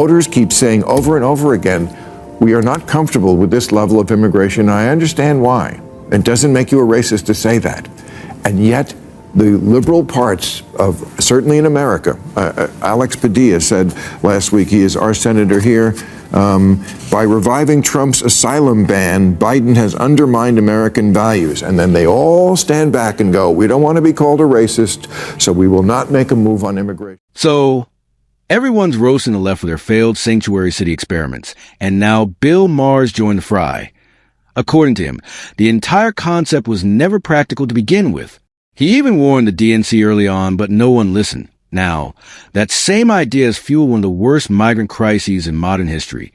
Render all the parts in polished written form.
Voters keep saying over and over again, we are not comfortable with this level of immigration. I understand why. It doesn't make you a racist to say that. And yet, the liberal parts of, certainly in America, Alex Padilla said last week, he is our senator here, by reviving Trump's asylum ban, Biden has undermined American values. And then they all stand back and go, we don't want to be called a racist, so we will not make a move on immigration. So everyone's roasting the left for their failed sanctuary city experiments, and now Bill Maher's joined the fry. According to him, the entire concept was never practical to begin with. He even warned the DNC early on, but no one listened. Now, that same idea has fueled one of the worst migrant crises in modern history,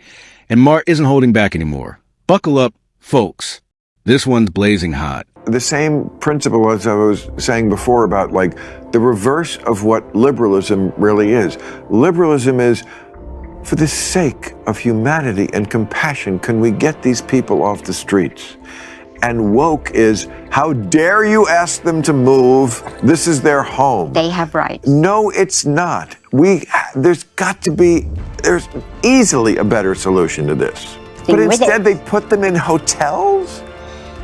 and Maher isn't holding back anymore. Buckle up, folks. This one's blazing hot. The same principle as I was saying before about like the reverse of what liberalism really is. Liberalism is, for the sake of humanity and compassion, can we get these people off the streets? And woke is, how dare you ask them to move? This is their home. They have rights. No, it's not. There's easily a better solution to this. But instead they put them in hotels?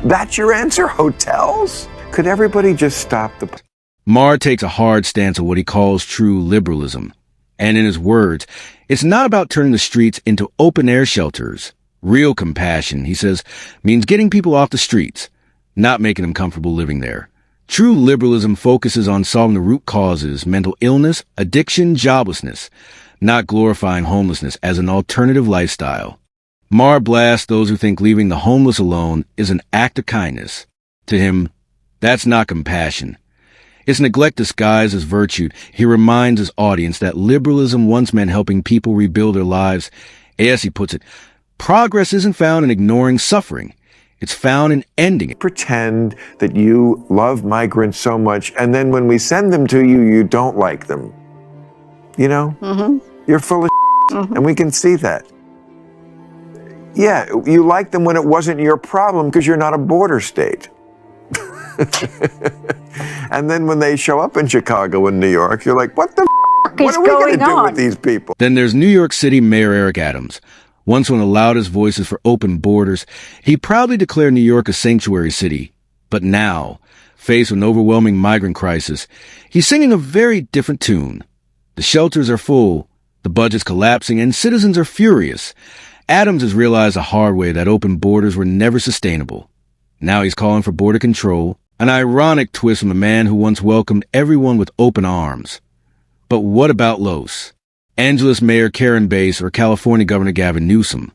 That's your answer, hotels? Could everybody just stop the... Maher takes a hard stance on what he calls true liberalism. And in his words, it's not about turning the streets into open-air shelters. Real compassion, he says, means getting people off the streets, not making them comfortable living there. True liberalism focuses on solving the root causes, mental illness, addiction, joblessness, not glorifying homelessness as an alternative lifestyle. Maher blasts those who think leaving the homeless alone is an act of kindness. To him, that's not compassion. It's neglect disguised as virtue. He reminds his audience that liberalism once meant helping people rebuild their lives. As he puts it, progress isn't found in ignoring suffering. It's found in ending it. Pretend that you love migrants so much, and then when we send them to you, you don't like them. You know? Mm-hmm. You're full of mm-hmm. And we can see that. Yeah, you like them when it wasn't your problem because you're not a border state. And then when they show up in Chicago and New York, you're like, what are we going to do with these people? Then there's New York City Mayor Eric Adams. Once one of the loudest voices for open borders, he proudly declared New York a sanctuary city. But now, faced with an overwhelming migrant crisis, he's singing a very different tune. The shelters are full, the budget's collapsing, and citizens are furious. Adams has realized the hard way that open borders were never sustainable. Now he's calling for border control, an ironic twist from a man who once welcomed everyone with open arms. But what about Los Angeles Mayor Karen Bass or California Governor Gavin Newsom?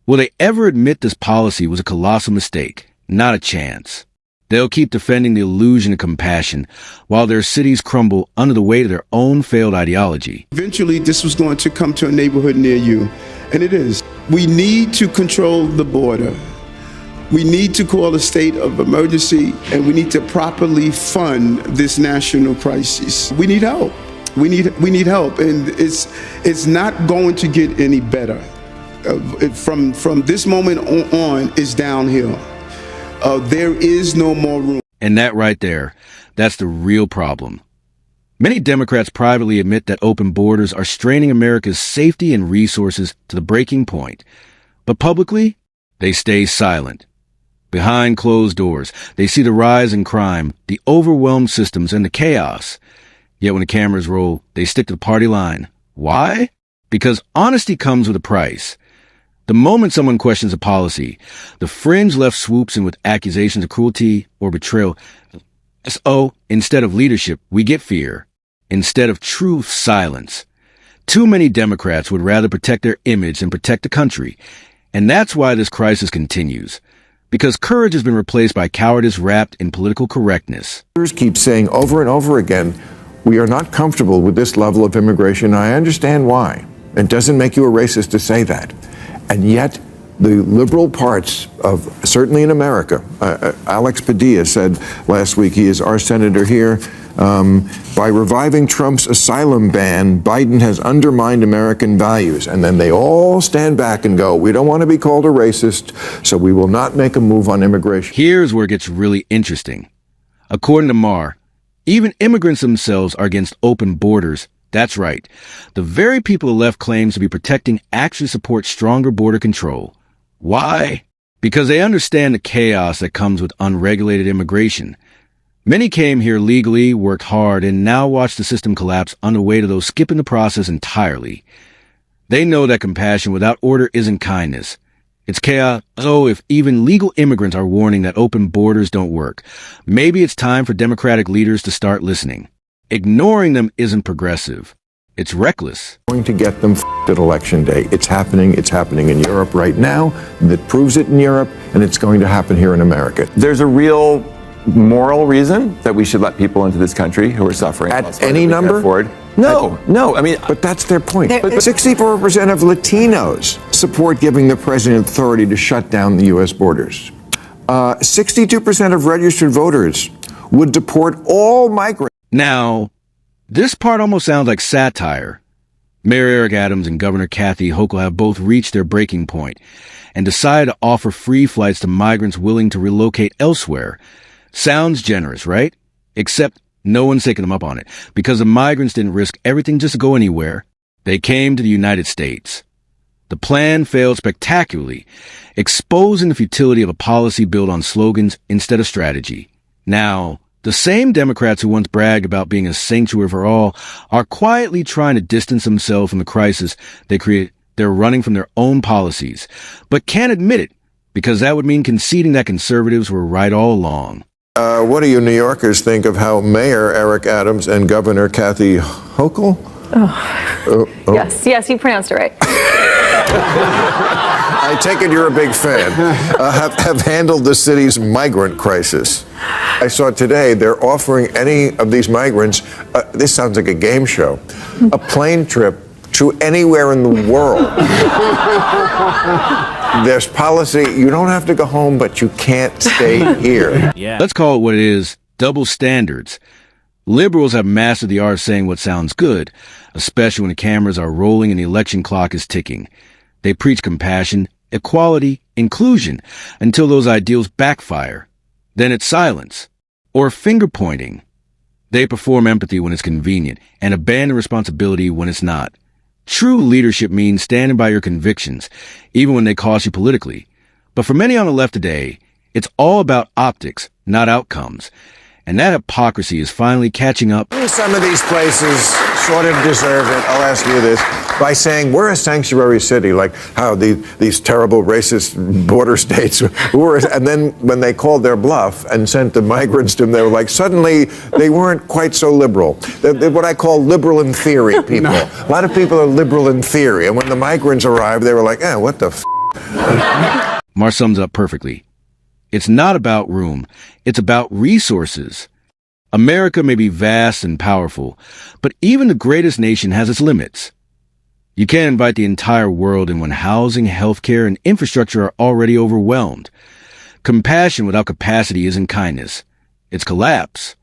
Will they ever admit this policy was a colossal mistake? Not a chance. They'll keep defending the illusion of compassion while their cities crumble under the weight of their own failed ideology. Eventually, this was going to come to a neighborhood near you, and it is. We need to control the border. We need to call a state of emergency, and we need to properly fund this national crisis. We need help. We need help, and it's not going to get any better. From this moment on, it's downhill. There is no more room. And that right there, that's the real problem. Many Democrats privately admit that open borders are straining America's safety and resources to the breaking point. But publicly, they stay silent. Behind closed doors, they see the rise in crime, the overwhelmed systems, and the chaos. Yet when the cameras roll, they stick to the party line. Why? Because honesty comes with a price. The moment someone questions a policy, the fringe left swoops in with accusations of cruelty or betrayal. So, instead of leadership, we get fear. Instead of truth, silence. Too many Democrats would rather protect their image than protect the country. And that's why this crisis continues. Because courage has been replaced by cowardice wrapped in political correctness. Keep saying over and over again, we are not comfortable with this level of immigration. I understand why. It doesn't make you a racist to say that. And yet, the liberal parts of, certainly in America, Alex Padilla said last week, he is our senator here, by reviving Trump's asylum ban, Biden has undermined American values. And then they all stand back and go, we don't want to be called a racist, so we will not make a move on immigration. Here's where it gets really interesting. According to Maher, even immigrants themselves are against open borders That's right. The very people the left claims to be protecting actually support stronger border control. Why? Because they understand the chaos that comes with unregulated immigration. Many came here legally, worked hard, and now watch the system collapse on the way to those skipping the process entirely. They know that compassion without order isn't kindness. It's chaos. So if even legal immigrants are warning that open borders don't work, maybe it's time for Democratic leaders to start listening. Ignoring them isn't progressive. It's reckless. Going to get them at election day. It's happening in Europe right now. That proves it in Europe, and it's going to happen here in America. There's a real moral reason that we should let people into this country who are suffering At any number? No. I mean, but that's their point. But 64% of Latinos support giving the president authority to shut down the U.S. borders. 62% of registered voters would deport all migrants. Now, this part almost sounds like satire. Mayor Eric Adams and Governor Kathy Hochul have both reached their breaking point and decided to offer free flights to migrants willing to relocate elsewhere. Sounds generous, right? Except no one's taking them up on it because the migrants didn't risk everything just to go anywhere. They came to the United States. The plan failed spectacularly, exposing the futility of a policy built on slogans instead of strategy. Now, the same Democrats who once bragged about being a sanctuary for all are quietly trying to distance themselves from the crisis they create. They're running from their own policies, but can't admit it because that would mean conceding that conservatives were right all along. What do you New Yorkers think of how Mayor Eric Adams and Governor Kathy Hochul? Yes, you pronounced it right. I take it you're a big fan. Have handled the city's migrant crisis. I saw today they're offering any of these migrants, this sounds like a game show, a plane trip to anywhere in the world. There's policy, you don't have to go home, but you can't stay here. Yeah. Let's call it what it is, double standards. Liberals have mastered the art of saying what sounds good, especially when the cameras are rolling and the election clock is ticking. They preach compassion, equality, inclusion, until those ideals backfire. Then it's silence, or finger-pointing. They perform empathy when it's convenient, and abandon responsibility when it's not. True leadership means standing by your convictions, even when they cost you politically. But for many on the left today, it's all about optics, not outcomes. And that hypocrisy is finally catching up. Some of these places sort of deserve it. I'll ask you this. By saying we're a sanctuary city, like how these terrible racist border states were, and then when they called their bluff and sent the migrants to them, they were like, suddenly they weren't quite so liberal. They're what I call liberal in theory people. No. A lot of people are liberal in theory, and when the migrants arrived, they were like, what the f***? Maher sums it up perfectly. It's not about room. It's about resources. America may be vast and powerful, but even the greatest nation has its limits. You can't invite the entire world in when housing, healthcare, and infrastructure are already overwhelmed. Compassion without capacity isn't kindness. It's collapse.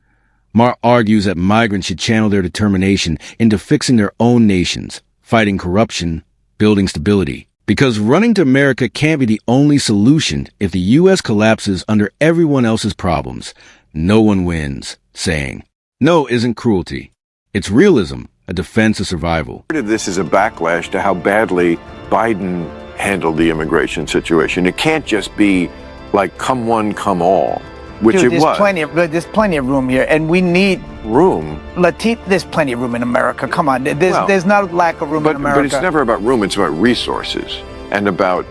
Maher argues that migrants should channel their determination into fixing their own nations, fighting corruption, building stability. Because running to America can't be the only solution if the U.S. collapses under everyone else's problems. No one wins, saying, no isn't cruelty. It's realism, a defense of survival. Part of this is a backlash to how badly Biden handled the immigration situation. It can't just be like come one, come all, which Dude, it was. There's plenty of room here, and we need room. There's plenty of room in America. Come on, there's not a lack of room in America. But it's never about room. It's about resources and about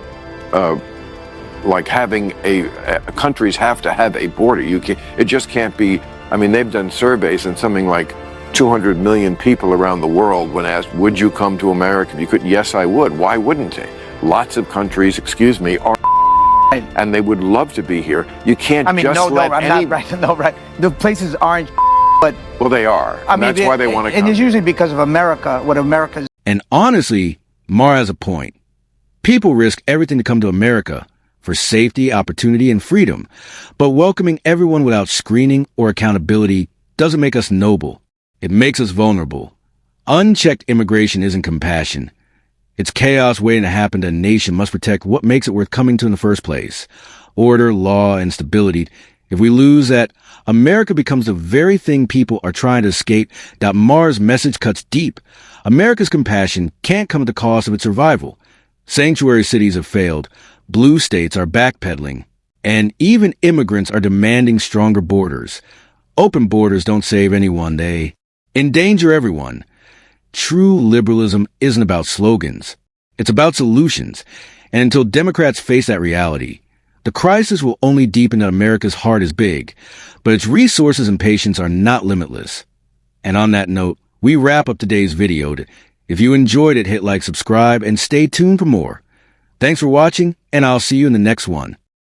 like having countries have to have a border. It just can't be. I mean, they've done surveys and something like 200 million people around the world when asked, would you come to America if you could? Yes, I would. Why wouldn't they? Lots of countries, are and they would love to be here. You can't I'm not right. No, right. The places aren't, but well, they are. That's why they want to come. And it's usually because of America. What America's. And honestly, Maher has a point. People risk everything to come to America for safety, opportunity, and freedom. But welcoming everyone without screening or accountability doesn't make us noble. It makes us vulnerable. Unchecked immigration isn't compassion. It's chaos waiting to happen that a nation must protect what makes it worth coming to in the first place. Order, law, and stability. If we lose that, America becomes the very thing people are trying to escape. Maher's message cuts deep. America's compassion can't come at the cost of its survival. Sanctuary cities have failed. Blue states are backpedaling. And even immigrants are demanding stronger borders. Open borders don't save anyone. They endanger everyone. True liberalism isn't about slogans. It's about solutions. And until Democrats face that reality, the crisis will only deepen that America's heart is big, but its resources and patience are not limitless. And on that note, we wrap up today's video. If you enjoyed it, hit like, subscribe, and stay tuned for more. Thanks for watching, and I'll see you in the next one.